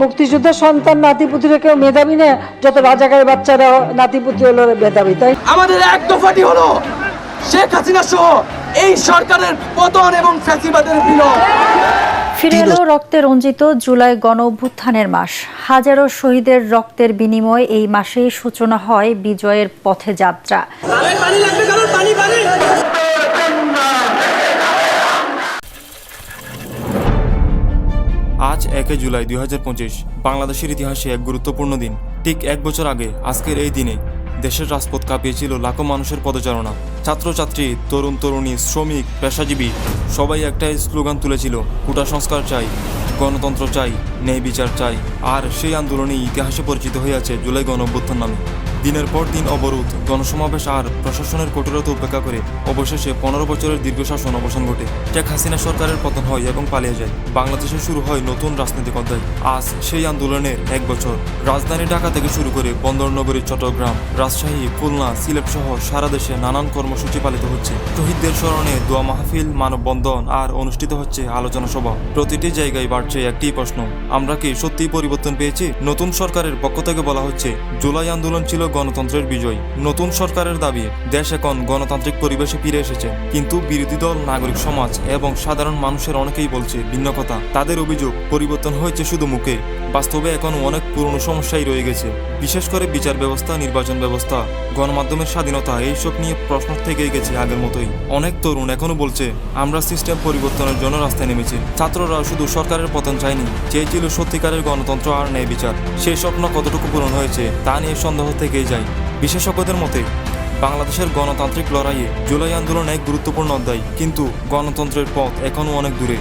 মুক্তিযোদ্ধা সন্তান নাতিপুতিরা কেউ মেধাবী না, যত রাজাকারের বাচ্চারা নাতিপুতি হলো মেধাবী। তাই আমাদের এক দফাটি হলো শেখ হাসিনা সহ এই সরকারের পতন এবং ফ্যাসিবাদের বিলোপ। ফিরে এলো রক্তে রঞ্জিত জুলাই গণ অভ্যুত্থানের মাস। হাজারো শহীদের রক্তের বিনিময়ে এই মাসেই সূচনা হয় বিজয়ের পথে যাত্রা। আজ 1 জুলাই 2025 বাংলাদেশের ইতিহাসে এক গুরুত্বপূর্ণ দিন। ঠিক এক বছর আগে আজকের এই দিনে দেশের রাজপথ কাঁপিয়েছিল লাখো মানুষের পদচারণা। ছাত্রছাত্রী, তরুণ তরুণী, শ্রমিক, পেশাজীবী সবাই একটাই স্লোগান তুলেছিল, কোটা সংস্কার চাই, গণতন্ত্র চাই, ন্যায় বিচার চাই। আর সেই আন্দোলনই ইতিহাসে পরিচিত হয়ে আছে জুলাই গণ অভ্যুত্থান নামে। দিনের পর দিন অবরোধ, গণসমাবেশ আর প্রশাসনের কঠোরতা উপেক্ষা করে অবশেষে 15 বছরের দীর্ঘ শাসন অবসান ঘটে। শেখ হাসিনা সরকারের পতন হয় এবং পালিয়ে যায়। বাংলাদেশে শুরু হয় নতুন রাজনৈতিক অধ্যায়। আজ সেই আন্দোলনের এক বছর। রাজধানী ঢাকা থেকে শুরু করে বন্দরনগরী চট্টগ্রাম, রাজশাহী, খুলনা, সিলেট সহ সারা দেশে নানান কর্মসূচি পালিত হচ্ছে। শহীদদের স্মরণে দোয়া মাহফিল, মানববন্ধন আর অনুষ্ঠিত হচ্ছে আলোচনা সভা। প্রতিটি জায়গায় বাড়ছে একটি প্রশ্ন, আমরা কি সত্যিই পরিবর্তন পেয়েছি? নতুন সরকারের পক্ষ থেকে বলা হচ্ছে জুলাই আন্দোলন ছিল গণতন্ত্রের বিজয়। নতুন সরকারের দাবি দেশ এখন গণতান্ত্রিক পরিবেশে ফিরে এসেছে। কিন্তু বিরোধী দল, নাগরিক সমাজ এবং সাধারণ মানুষের অনেকেই বলছে ভিন্ন কথা। তাদের অভিযোগ পরিবর্তন হয়েছে শুধু মুখে, বাস্তবে এখন অনেক পুরনো সমস্যাই রয়ে গেছে। বিশেষ করে বিচার ব্যবস্থা, নির্বাচন ব্যবস্থা, গণমাধ্যমের স্বাধীনতা, এইসব নিয়ে প্রশ্ন থেকেই গেছে আগের মতোই। অনেক তরুণ এখনো বলছে আমরা সিস্টেম পরিবর্তনের জন্য রাস্তায় নেমেছি। ছাত্ররা শুধু সরকারের পতন চায়নি, চেয়েছিল সত্যিকারের গণতন্ত্র আর ন্যায় বিচার। সেই স্বপ্ন কতটুকু পূরণ হয়েছে তা নিয়ে সন্দেহ থেকেই যায়। বিশেষজ্ঞদের মতে বাংলাদেশের গণতান্ত্রিক লড়াইয়ে জুলাই আন্দোলন এক গুরুত্বপূর্ণ অধ্যায়, কিন্তু গণতন্ত্রের পথ এখনও অনেক দূরে।